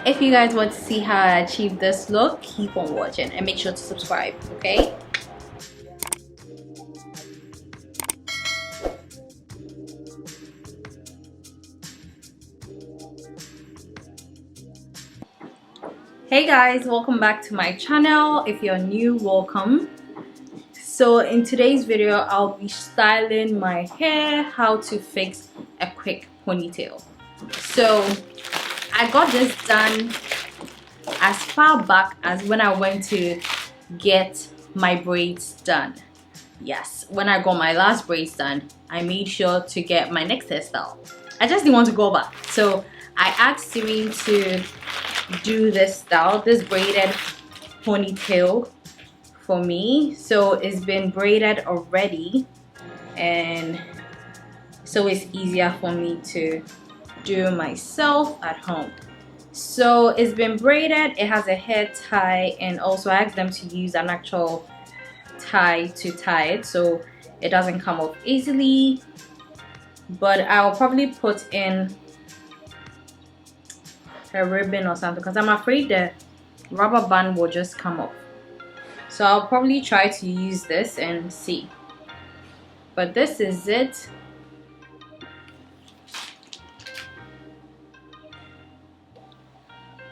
If you guys want to see how I achieve this look, keep on watching and make sure to subscribe, okay? Hey guys, welcome back to my channel. If you're new, welcome. So in today's video, I'll be styling my hair, how to fix a quick ponytail. So I got this done as far back as when I went to get my braids done. Yes, when I got my last braids done, I made sure to get my next hairstyle. I just didn't want to go back, so I asked Siri to do this style, this braided ponytail for me. So it's been braided already, and so it's easier for me to do myself at home. So it's been braided, it has a hair tie, and also I asked them to use an actual tie to tie it so it doesn't come off easily. But I'll probably put in a ribbon or something because I'm afraid the rubber band will just come off. So I'll probably try to use this and see. But this is it.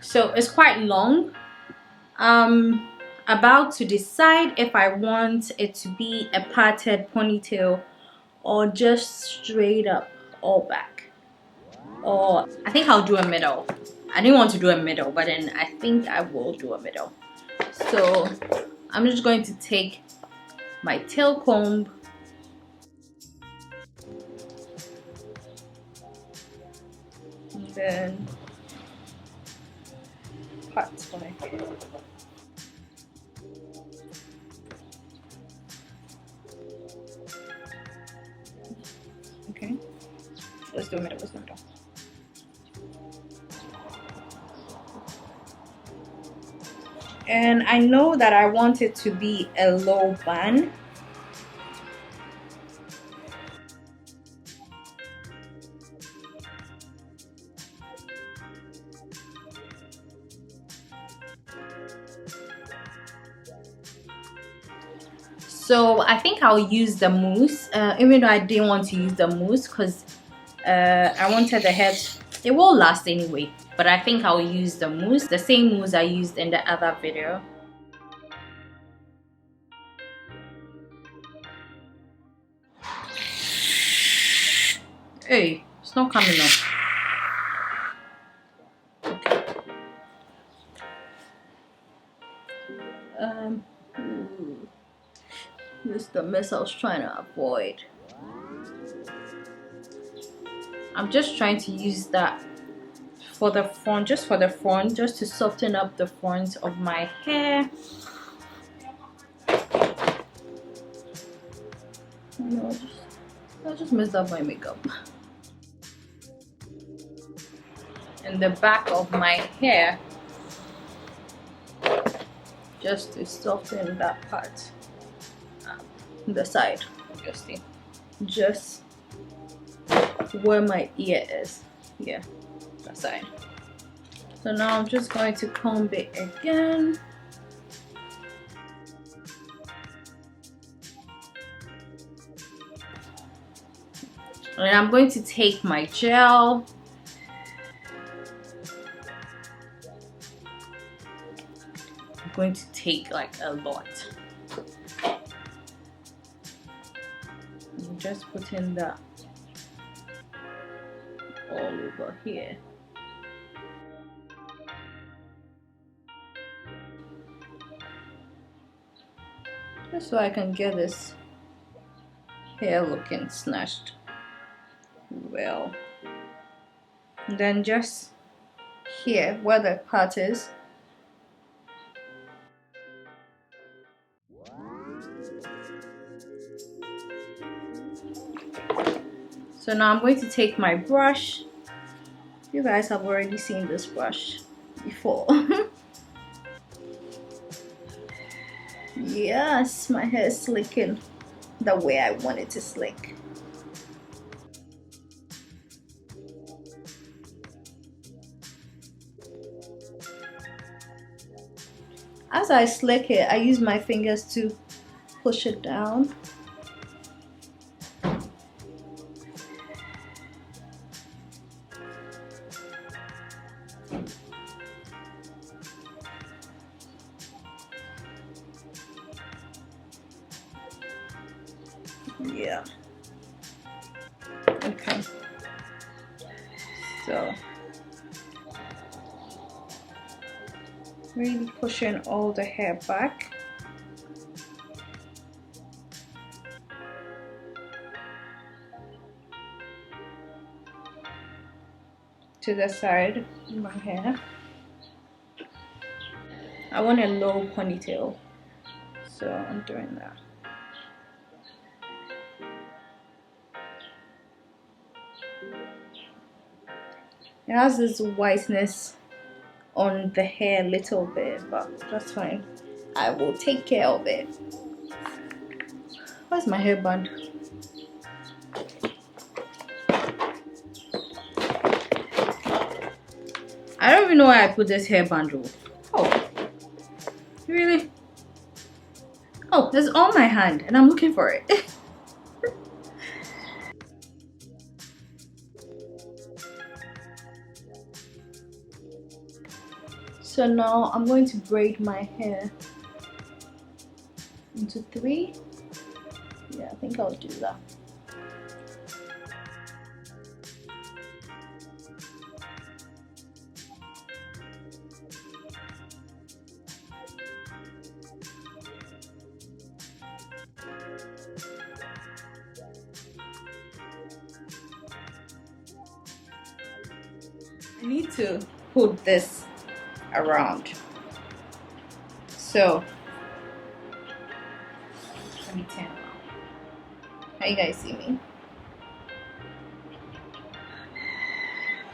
So it's quite long. I'm about to decide if I want it to be a parted ponytail or just straight up all back. Or I think I'll do a middle. I didn't want to do a middle, but then I think I will do a middle. So I'm just going to take my tail comb and then parts my hair. Okay, let's do a middle. Let's do a middle. And I know that I want it to be a low bun. So I think I'll use the mousse, even though I didn't want to use the mousse because I wanted the hair, it will last anyway. But I think I'll use the mousse, the same mousse I used in the other video. Hey, it's not coming up. This is the mess I was trying to avoid. I'm just trying to use that for the front, just for the front, just to soften up the front of my hair. No, I just messed up my makeup. And the back of my hair, just to soften that part. The side, obviously. Just where my ear is. Yeah, that side. So now I'm just going to comb it again. And I'm going to take my gel. I'm going to take like a lot. And just put in that all over here. Just so I can get this hair looking snatched well. And then just here where the part is, so now I'm going to take my brush. You guys have already seen this brush before. Yes, my hair is slicking. the way I want it to slick. As I slick it, I use my fingers to push it down. Yeah. Okay. So really pushing all the hair back. To the side of my hair. I want a low ponytail, so I'm doing that. It has this whiteness on the hair a little bit, but that's fine. I will take care of it. Where's my hairband? I don't even know where I put this hairband. Oh, really? Oh, it's on my hand and I'm looking for it. So now I'm going to braid my hair into 3. Yeah, I think I'll do that. I need to put this around. So let me turn around. How you guys see me?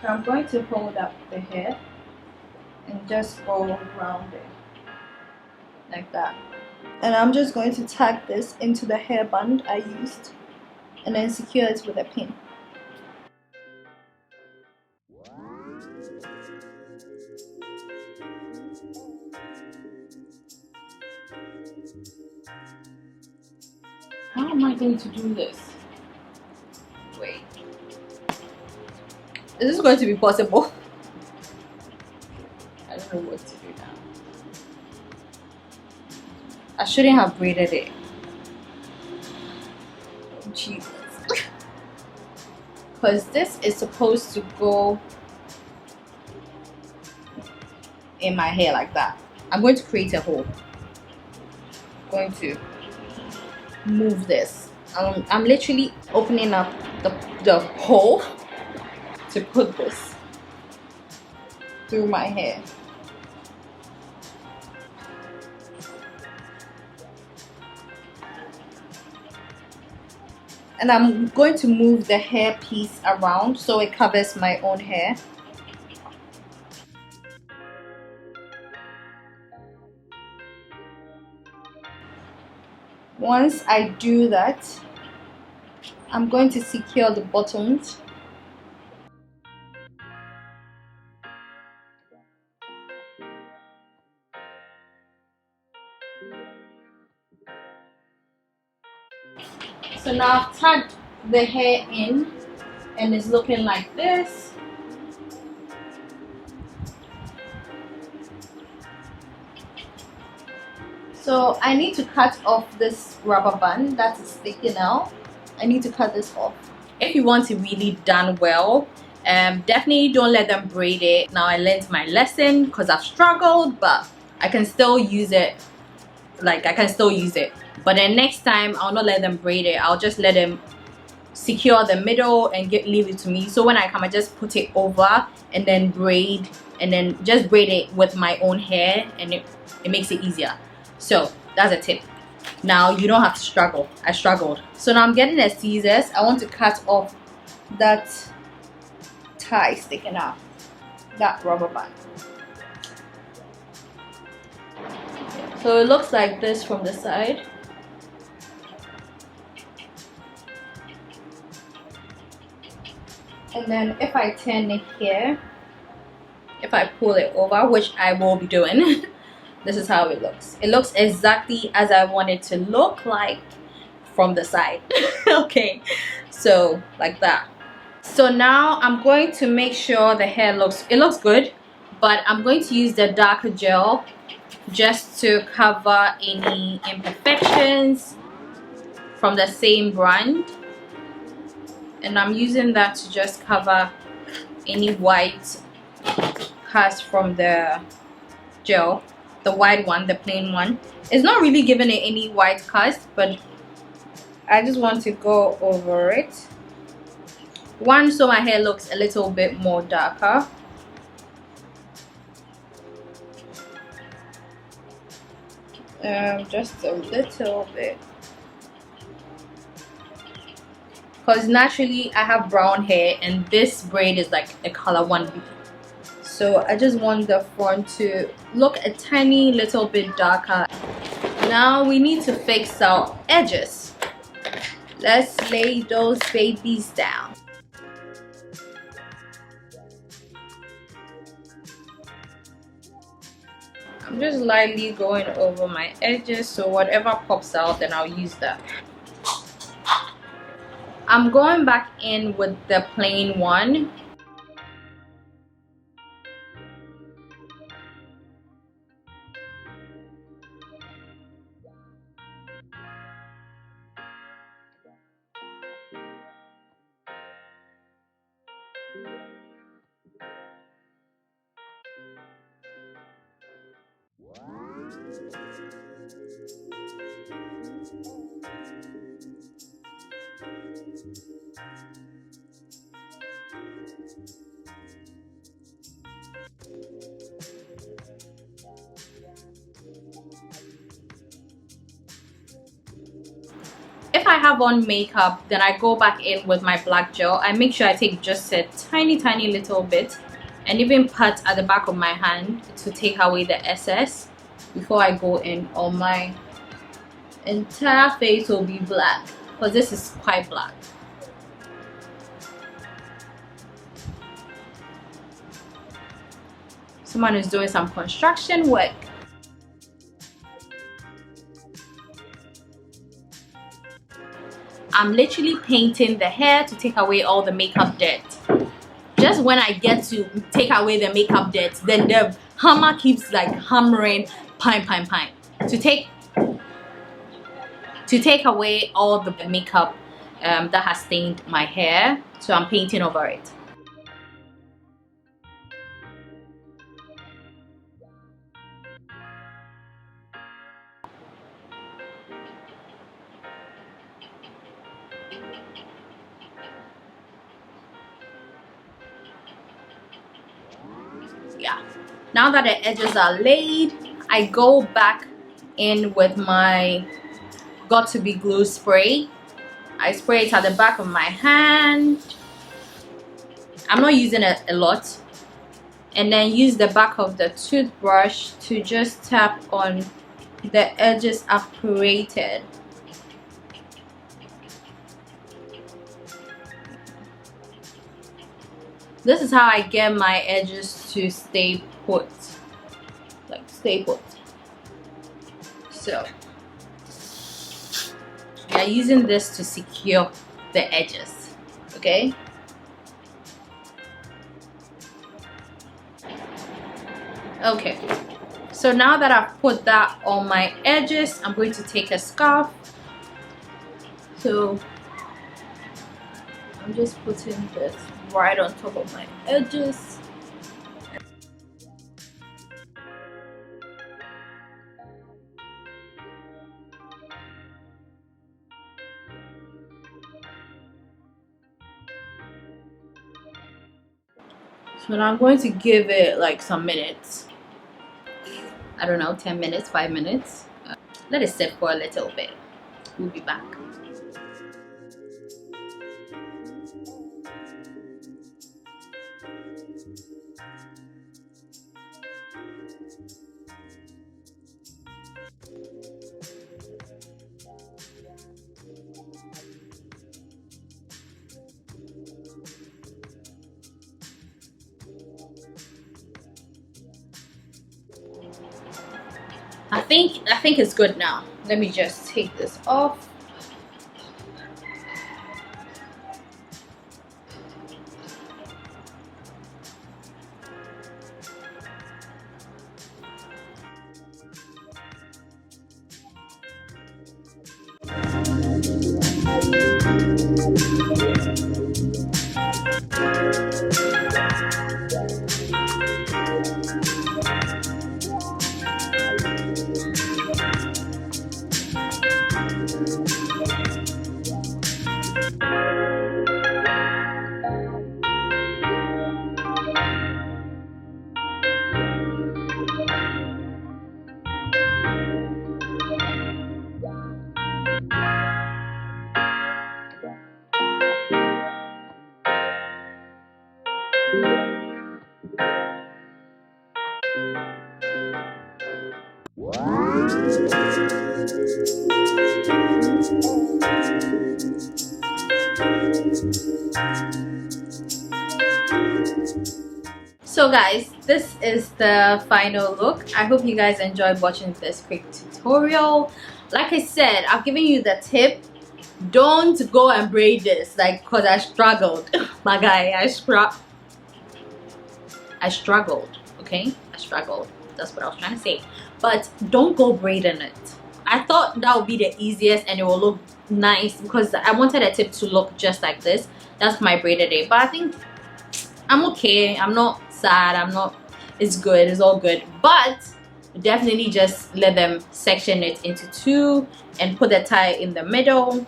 So I'm going to hold up the hair and just go around it like that. And I'm just going to tag this into the hairband I used and then secure it with a pin. How am I going to do this? Wait. Is this going to be possible? I don't know what to do now. I shouldn't have braided it. Oh, Jesus. Because this is supposed to go in my hair like that. I'm going to create a hole. I'm going to move this. I'm literally opening up the hole to put this through my hair. And I'm going to move the hair piece around so it covers my own hair. Once I do that, I'm going to secure the bottoms. So now I've tagged the hair in and it's looking like this. So I need to cut off this rubber band that is sticking out. I need to cut this off. If you want it really done well, definitely don't let them braid it. Now I learned my lesson because I've struggled, but I can still use it. But then next time I'll not let them braid it. I'll just let them secure the middle and leave it to me. So when I come, I just put it over and then braid, and then just braid it with my own hair, and it makes it easier. So that's a tip. Now you don't have to struggle. I struggled. So now I'm getting the scissors. I want to cut off that tie sticking out, that rubber band. So it looks like this from the side. And then if I turn it here, if I pull it over, which I will be doing, this is how it looks. It looks exactly as I want it to look like from the side. Okay, so like that. So now I'm going to make sure the hair looks good, but I'm going to use the darker gel just to cover any imperfections from the same brand, and I'm using that to just cover any white cast from the gel, the white one, the plain one. It's not really giving it any white cast, but I just want to go over it. One, so my hair looks a little bit more darker. Just a little bit, because naturally I have brown hair and this braid is like a color 1B. So I just want the front to look a tiny little bit darker. Now we need to fix our edges. Let's lay those babies down. I'm just lightly going over my edges, so whatever pops out, then I'll use that. I'm going back in with the plain one. If I have on makeup, then I go back in with my black gel. I make sure I take just a tiny little bit and even pat at the back of my hand to take away the excess before I go in. Or my entire face will be black, because this is quite black. Someone is doing some construction work. I'm literally painting the hair to take away all the makeup dirt. Just when I get to take away the makeup dirt, then the hammer keeps like hammering pine to take away all the makeup that has stained my hair. So I'm painting over it. Yeah, now that the edges are laid, I go back in with my got to be glue spray. I spray it at the back of my hand. I'm not using it a lot, and then use the back of the toothbrush to just tap on the edges I've created. This is how I get my edges to stay put, like stay put. So we are using this to secure the edges, okay? Okay, so now that I've put that on my edges, I'm going to take a scarf. So I'm just putting this right on top of my edges. So now I'm going to give it like some minutes. I don't know, 10 minutes, 5 minutes. Let it sit for a little bit. We'll be back. I think it's good now. Let me just take this off. So guys, this is the final look. I hope you guys enjoyed watching this quick tutorial. Like I said, I've given you the tip. Don't go and braid this, like, because I struggled. My guy, I struggled, okay? I struggled. That's what I was trying to say. But don't go braiding it. I thought that would be the easiest and it will look nice because I wanted a tip to look just like this. That's my braided day. But I think I'm okay. I'm not sad. I'm not, it's good. It's all good. But definitely just let them section it into two and put the tie in the middle,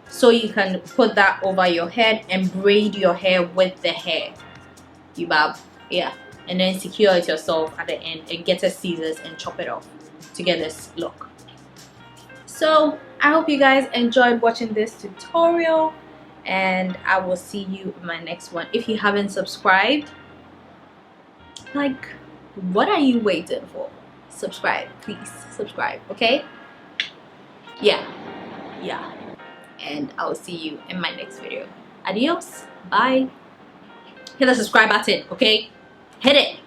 so you can put that over your head and braid your hair with the hair. You bob, yeah, and then secure it yourself at the end and get a scissors and chop it off to get this look. So I hope you guys enjoyed watching this tutorial, and I will see you in my next one. If you haven't subscribed, like, what are you waiting for? Subscribe, please subscribe, okay? Yeah, and I'll see you in my next video. Adios, bye. Hit the subscribe button, okay? Hit it.